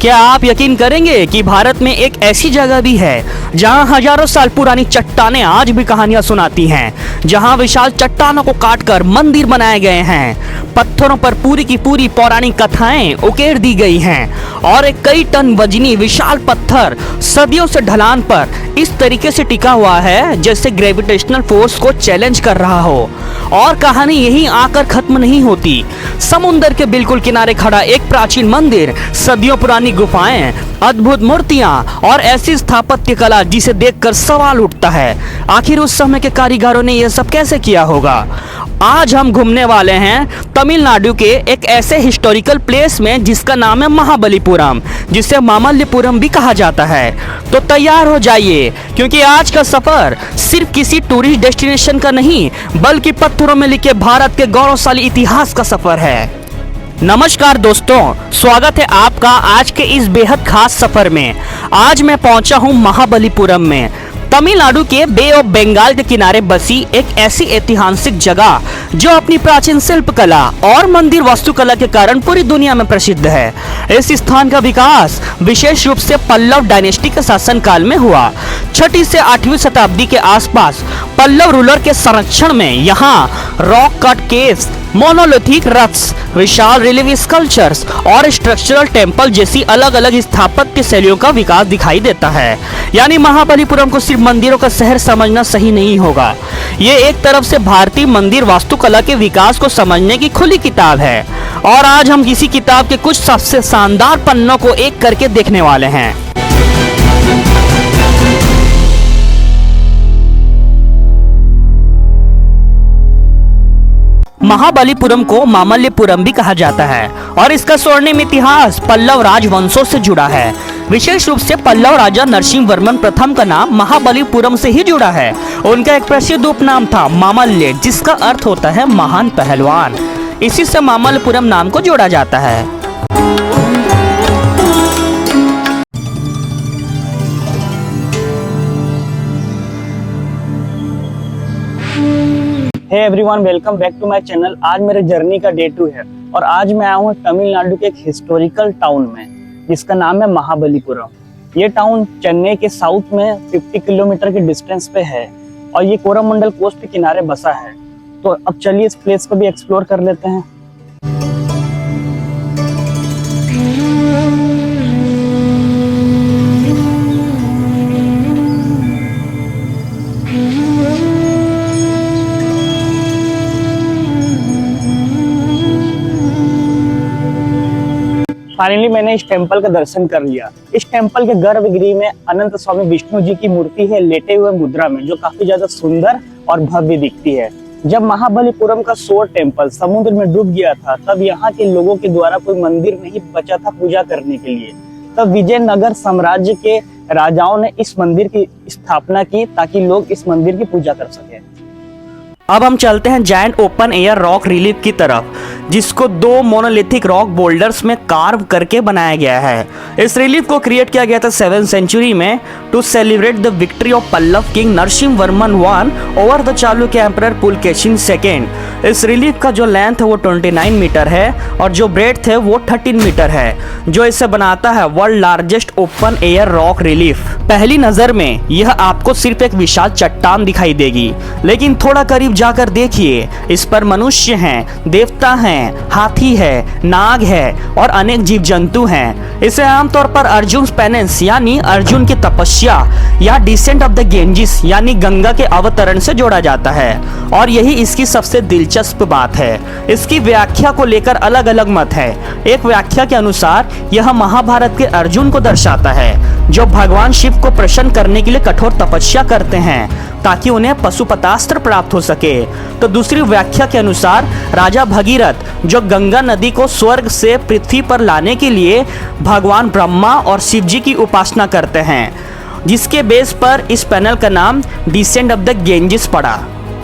क्या आप यकीन करेंगे कि भारत में एक ऐसी जगह भी है जहां हजारों साल पुरानी चट्टानें आज भी कहानियां सुनाती हैं, जहां विशाल चट्टानों को काटकर मंदिर बनाए गए हैं, पत्थरों पर पूरी की पूरी पौराणिक कथाएं उकेर दी गई हैं और एक कई टन वजनी विशाल पत्थर सदियों से ढलान पर इस तरीके से टिका हुआ है जैसे ग्रेविटेशनल फोर्स को चैलेंज कर रहा हो। और कहानी यहीं आकर खत्म नहीं होती। समुंदर के बिल्कुल किनारे खड़ा एक प्राचीन मंदिर, सदियों पुरानी गुफाएं, अद्भुत मूर्तियां और ऐसी स्थापत्य कला जिसे देखकर सवाल उठता है, आखिर उस समय के कारीगरों ने यह सब कैसे किया होगा। आज हम घूमने वाले हैं तमिलनाडु के एक ऐसे हिस्टोरिकल प्लेस में जिसका नाम है महाबलीपुरम, जिसे मामल्लपुरम भी कहा जाता है। तो तैयार हो जाइए, क्योंकि आज का सफर सिर्फ किसी टूरिस्ट डेस्टिनेशन का नहीं बल्कि पत्थरों में लिखे भारत के गौरवशाली इतिहास का सफर है। नमस्कार दोस्तों, स्वागत है आपका आज के इस बेहद खास सफर में। आज मैं पहुंचा हूं महाबलीपुरम में, तमिलनाडु के बे ऑफ बंगाल के किनारे बसी एक ऐसी ऐतिहासिक जगह जो अपनी प्राचीन शिल्पकला और मंदिर वास्तुकला के कारण पूरी दुनिया में प्रसिद्ध है। इस स्थान का विकास विशेष रूप से पल्लव डायनेस्टी के शासनकाल में हुआ। 6वीं से 8वीं शताब्दी के आसपास पल्लव रूलर के संरक्षण में यहाँ रॉक कट केव्स, मोनोलिथिक रथ्स, विशाल रिलीफ स्कल्पचर्स और स्ट्रक्चरल टेम्पल जैसी अलग अलग स्थापत्य शैलियों का विकास दिखाई देता है। यानी महाबलीपुरम को सिर्फ मंदिरों का शहर समझना सही नहीं होगा। ये एक तरफ से भारतीय मंदिर वास्तुकला के विकास को समझने की खुली किताब है और आज हम किसी किताब के कुछ सबसे शानदार पन्नों को एक करके देखने वाले हैं। महाबलीपुरम को मामल्लपुरम भी कहा जाता है और इसका स्वर्णिम इतिहास पल्लव राजवंशों से जुड़ा है। विशेष रूप से पल्लव राजा नरसिंह वर्मन प्रथम का नाम महाबलीपुरम से ही जुड़ा है। उनका एक प्रसिद्ध उपनाम था मामल्य, जिसका अर्थ होता है महान पहलवान। इसी से मामल्लपुरम नाम को जोड़ा जाता है। Hey everyone, welcome back to my channel. आज मेरे जर्नी का डे 2 है और आज मैं आया हूँ तमिलनाडु के एक हिस्टोरिकल टाउन में जिसका नाम है महाबलीपुरम। ये टाउन चेन्नई के साउथ में 50 किलोमीटर के डिस्टेंस पे है और ये कोरमंडल कोस्ट के किनारे बसा है। तो अब चलिए इस प्लेस को भी एक्सप्लोर कर लेते हैं। फाइनली मैंने इस टेम्पल का दर्शन कर लिया। इस टेम्पल के गर्भगृह में अनंत स्वामी विष्णु जी की मूर्ति है लेटे हुए मुद्रा में, जो काफी ज्यादा सुंदर और भव्य दिखती है। जब महाबलीपुरम का शोर टेम्पल समुद्र में डूब गया था तब यहाँ के लोगों के द्वारा कोई मंदिर नहीं बचा था पूजा करने के लिए। तब विजयनगर साम्राज्य के राजाओं ने इस मंदिर की स्थापना की ताकि लोग इस मंदिर की पूजा कर सके। अब हम चलते हैं giant open air rock relief की तरफ, जिसको 2 मोनोलिथिक रॉक बोल्डर्स में कार्व करके बनाया गया है। इस रिलीफ को क्रिएट किया गया था 7th सेंचुरी में to celebrate the victory of Pallava king Narasimha Varman I over the Chalukya emperor Pulakeshin II। इस रिलीफ का जो लेंथ है वो 29 मीटर है और जो ब्रेड्थ है वो 13 मीटर है, जो इसे बनाता है world largest open air rock relief. पहली नजर में यह आपको सिर्फ एक विशाल चट्टान दिखाई देगी, लेकिन थोड़ा करीब जाकर देखिए, इस पर मनुष्य हैं, देवता हैं, हाथी है, नाग है और अनेक जीव जंतु हैं। इसे आमतौर पर अर्जुन पेनेंस यानी अर्जुन की तपस्या या डिसेंट ऑफ द गेंजिस यानी गंगा के अवतरण से जोड़ा जाता है और यही इसकी सबसे दिलचस्प बात है। इसकी व्याख्या को लेकर अलग अलग मत है। एक व्याख्या के अनुसार यह महाभारत के अर्जुन को दर्शाता है, जो भगवान शिव को प्रसन्न करने के लिए कठोर तपस्या करते हैं ताकि उन्हें पशुपतास्त्र प्राप्त हो सके। तो दूसरी व्याख्या के अनुसार राजा भगीरथ, जो गंगा नदी को स्वर्ग से पृथ्वी पर लाने के लिए भगवान ब्रह्मा और शिव जी की उपासना करते हैं, जिसके बेस पर इस पैनल का नाम डिसेंट ऑफ द गेंजिस पड़ा।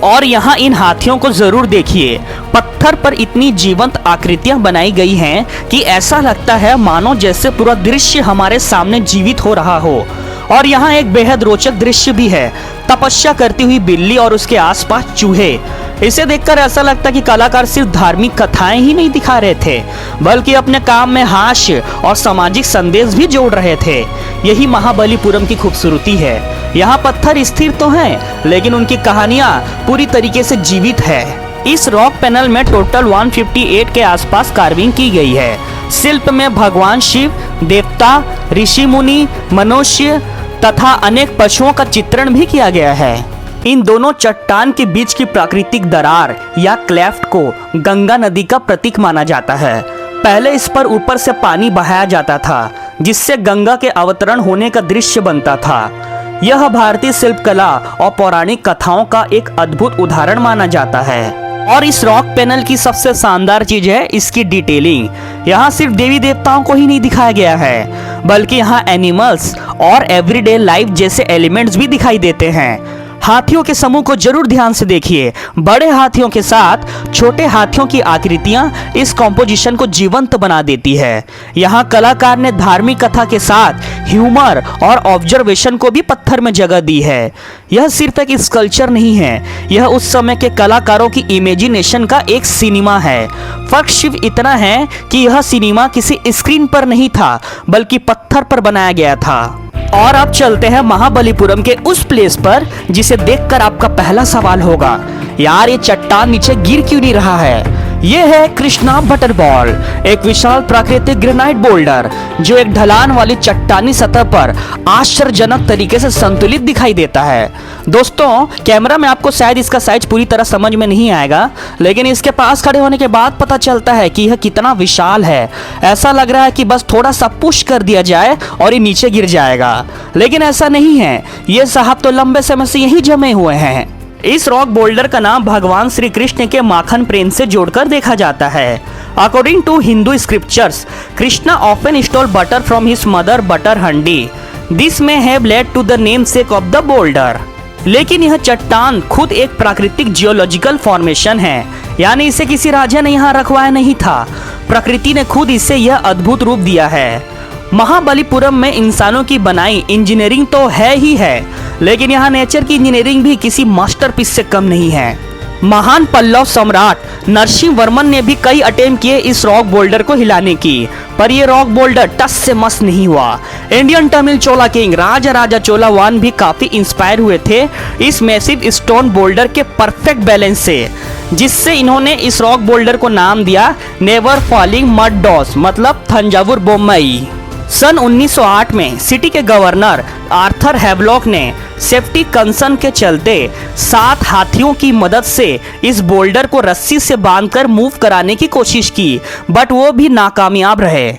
और यहाँ इन हाथियों को जरूर देखिए। पत्थर पर इतनी जीवंत आकृतियां बनाई गई हैं कि ऐसा लगता है मानो जैसे पूरा दृश्य हमारे सामने जीवित हो रहा हो। और यहाँ एक बेहद रोचक दृश्य भी है, तपस्या करती हुई बिल्ली और उसके आसपास चूहे। इसे देखकर ऐसा लगता कि कलाकार सिर्फ धार्मिक कथाएं ही नहीं दिखा रहे थे, बल्कि अपने काम में हास्य और सामाजिक संदेश भी जोड़ रहे थे। यही महाबलीपुरम की खूबसूरती है। यहाँ पत्थर स्थिर तो हैं, लेकिन उनकी कहानियां पूरी तरीके से जीवित है। इस रॉक पैनल में टोटल 158 के आसपास कार्विंग की गई है। शिल्प में भगवान शिव, देवता, ऋषि मुनि, मनुष्य तथा अनेक पशुओं का चित्रण भी किया गया है। इन दोनों चट्टान के बीच की प्राकृतिक दरार या क्लेफ्ट को गंगा नदी का प्रतीक माना जाता है। पहले इस पर ऊपर से पानी बहाया जाता था, जिससे गंगा के अवतरण होने का दृश्य बनता था। यह भारतीय शिल्पकला और पौराणिक कथाओं का एक अद्भुत उदाहरण माना जाता है। और इस रॉक पैनल की सबसे शानदार चीज है इसकी डिटेलिंग। यहाँ सिर्फ देवी देवताओं को ही नहीं दिखाया गया है, बल्कि यहाँ एनिमल्स और एवरीडे लाइफ जैसे एलिमेंट्स भी दिखाई देते हैं। हाथियों के समूह को जरूर ध्यान से देखिए। बड़े हाथियों के साथ छोटे हाथियों की आकृतियां इस कॉम्पोजिशन को जीवंत बना देती है। यहाँ कलाकार ने धार्मिक कथा के साथ ह्यूमर और ऑब्जर्वेशन को भी पत्थर में जगह दी है। यह सिर्फ एक स्कल्पचर नहीं है, यह उस समय के कलाकारों की इमेजिनेशन का एक सिनेमा है। फर्क सिर्फ इतना है कि यह सिनेमा किसी स्क्रीन पर नहीं था, बल्कि पत्थर पर बनाया गया था। और अब चलते हैं महाबलीपुरम के उस प्लेस पर जिसे देखकर आपका पहला सवाल होगा, यार ये चट्टान नीचे गिर क्यों नहीं रहा है। ये है कृष्णा बटरबॉल, एक विशाल प्राकृतिक ग्रेनाइट बोल्डर जो एक ढलान वाली चट्टानी सतह पर आश्चर्यजनक तरीके से संतुलित दिखाई देता है। दोस्तों, कैमरा में आपको शायद इसका साइज पूरी तरह समझ में नहीं आएगा, लेकिन इसके पास खड़े होने के बाद पता चलता है कि यह कितना विशाल है। ऐसा लग रहा है कि बस थोड़ा सा पुश कर दिया जाए और ये नीचे गिर जाएगा, लेकिन ऐसा नहीं है। ये साहब तो लंबे समय से यही जमे हुए हैं। इस रॉक बोल्डर का नाम भगवान श्री कृष्ण के माखन प्रेम से जोड़कर देखा जाता है। According to Hindu scriptures, Krishna often stole butter from his mother butter handi. This may have led to the namesake of the boulder. लेकिन यह चट्टान खुद एक प्राकृतिक जियोलॉजिकल फॉर्मेशन है, यानी इसे किसी राजा ने यहाँ रखवाया नहीं था। प्रकृति ने खुद इसे यह अद्भुत रूप दिया है। महाबलीपुरम में इंसानों की बनाई इंजीनियरिंग तो है ही है, लेकिन यहाँ नेचर की इंजीनियरिंग भी किसी मास्टरपीस से कम नहीं है। महान पल्लव सम्राट नरसिंह वर्मन ने भी कई अटेम्प्ट किए इस रॉक बोल्डर को हिलाने की, पर यह रॉक बोल्डर टस से मस नहीं हुआ। इंडियन तमिल चोला किंग राजा चोला वन भी काफी इंस्पायर हुए थे इस मैसिव स्टोन बोल्डर के परफेक्ट बैलेंस से, जिससे इन्होंने इस रॉक बोल्डर को नाम दिया नेवर फॉलिंग मड डॉस, मतलब थंजावुर बोम्मई। सन 1908 में सिटी के गवर्नर आर्थर हैवलॉक ने सेफ्टी कंसर्न के चलते 7 हाथियों की मदद से इस बोल्डर को रस्सी से बांधकर मूव कराने की कोशिश की, बट वो भी नाकामयाब रहे।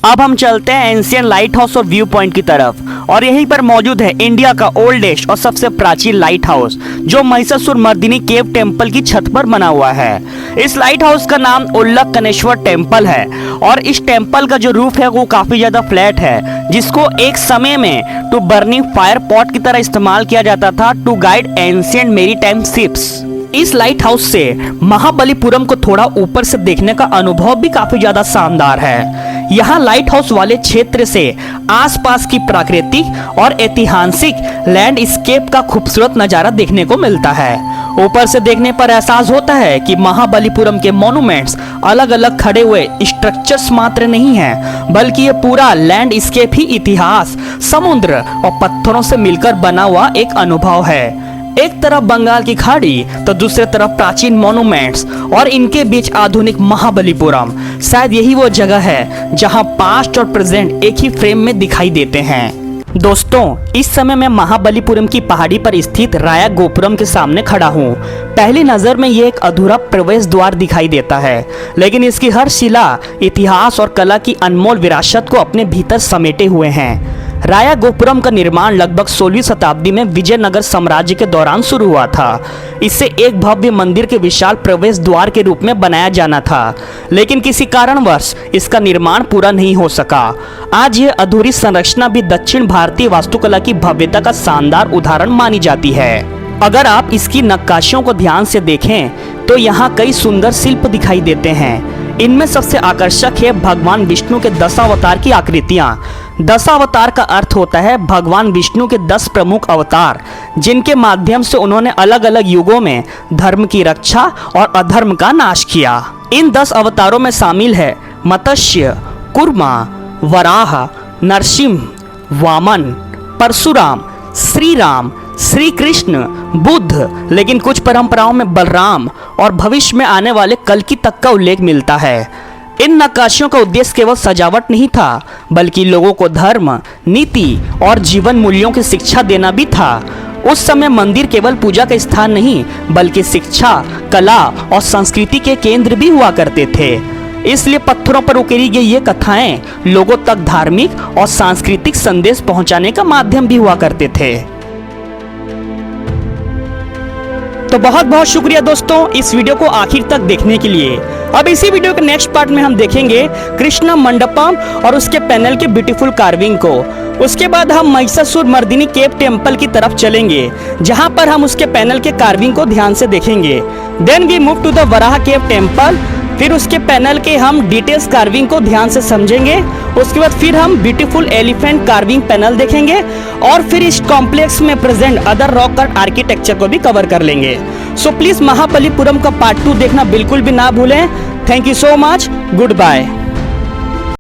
अब हम चलते हैं एंशियंट लाइट हाउस और व्यू पॉइंट की तरफ, और यहीं पर मौजूद है इंडिया का ओल्डेस्ट और सबसे प्राचीन लाइट हाउस, जो महिषासुर मर्दिनी केव टेम्पल की छत पर बना हुआ है। इस लाइट हाउस का नाम उल्लकनेश्वर टेम्पल है, और इस टेम्पल का जो रूफ है वो काफी ज्यादा फ्लैट है, जिसको एक समय में टू बर्निंग फायर पॉट की तरह इस्तेमाल किया जाता था to guide ancient maritime ships. इस लाइट हाउस से महाबलीपुरम को थोड़ा ऊपर से देखने का अनुभव भी काफी ज्यादा शानदार है। यहाँ लाइट हाउस वाले क्षेत्र से आसपास की प्राकृतिक और ऐतिहासिक लैंडस्केप का खूबसूरत नजारा देखने को मिलता है। ऊपर से देखने पर एहसास होता है कि महाबलीपुरम के मॉन्यूमेंट्स अलग अलग खड़े हुए स्ट्रक्चर्स मात्र नहीं हैं, बल्कि ये पूरा लैंडस्केप ही इतिहास, समुद्र और पत्थरों से मिलकर बना हुआ एक अनुभव है। एक तरफ बंगाल की खाड़ी तो दूसरे तरफ प्राचीन मॉन्यूमेंट्स और इनके बीच आधुनिक महाबलीपुरम। शायद यही वो जगह है जहां पास्ट और प्रेजेंट एक ही फ्रेम में दिखाई देते हैं। दोस्तों, इस समय मैं महाबलीपुरम की पहाड़ी पर स्थित राया गोपुरम के सामने खड़ा हूँ। पहली नजर में ये एक अधूरा प्रवेश द्वार दिखाई देता है, लेकिन इसकी हर शिला इतिहास और कला की अनमोल विरासत को अपने भीतर समेटे हुए हैं। राया गोपुरम का निर्माण लगभग 16वीं शताब्दी में विजयनगर साम्राज्य के दौरान शुरू हुआ था। इसे एक भव्य मंदिर के विशाल प्रवेश द्वार के रूप में बनाया जाना था, लेकिन किसी कारणवश इसका निर्माण पूरा नहीं हो सका। आज यह अधूरी संरचना भी दक्षिण भारतीय वास्तुकला की भव्यता का शानदार उदाहरण मानी जाती है। अगर आप इसकी नक्काशियों को ध्यान से देखें तो यहाँ कई सुंदर शिल्प दिखाई देते हैं। इनमें सबसे आकर्षक है भगवान विष्णु के 10 अवतार की आकृतियाँ। दशावतार का अर्थ होता है भगवान विष्णु के 10 प्रमुख अवतार, जिनके माध्यम से उन्होंने अलग अलग युगों में धर्म की रक्षा और अधर्म का नाश किया। इन 10 अवतारों में शामिल है मत्स्य, कूर्मा, वराह, नरसिंह, वामन, परशुराम, श्री राम, श्री कृष्ण, बुद्ध, लेकिन कुछ परंपराओं में बलराम और भविष्य में आने वाले कल्कि तक का उल्लेख मिलता है। इन नक्काशियों का उद्देश्य केवल सजावट नहीं था, बल्कि लोगों को धर्म, नीति और जीवन मूल्यों की शिक्षा देना भी था। उस समय मंदिर केवल पूजा का स्थान नहीं, बल्कि शिक्षा, कला और संस्कृति के केंद्र भी हुआ करते थे। इसलिए पत्थरों पर उकेरी गई ये कथाएं लोगों तक धार्मिक और सांस्कृतिक संदेश पहुंचाने का माध्यम भी हुआ करते थे। तो बहुत बहुत शुक्रिया दोस्तों इस वीडियो को आखिर तक देखने के लिए। अब इसी वीडियो के नेक्स्ट पार्ट में हम देखेंगे कृष्ण मंडपम और उसके पैनल के ब्यूटीफुल कार्विंग को। उसके बाद हम महिषासुर मर्दिनी केव टेम्पल की तरफ चलेंगे, जहां पर हम उसके पैनल के कार्विंग को ध्यान से देखेंगे। Then we move to the Varaha cave temple, फिर उसके पैनल के हम डिटेल्स कार्विंग को ध्यान से समझेंगे। उसके बाद फिर हम ब्यूटीफुल एलिफेंट कार्विंग पैनल देखेंगे और फिर इस कॉम्प्लेक्स में present other rock cut architecture को भी कवर कर लेंगे। सो प्लीज महाबलीपुरम का पार्ट 2 देखना बिल्कुल भी ना भूलें। Thank you so much, good bye.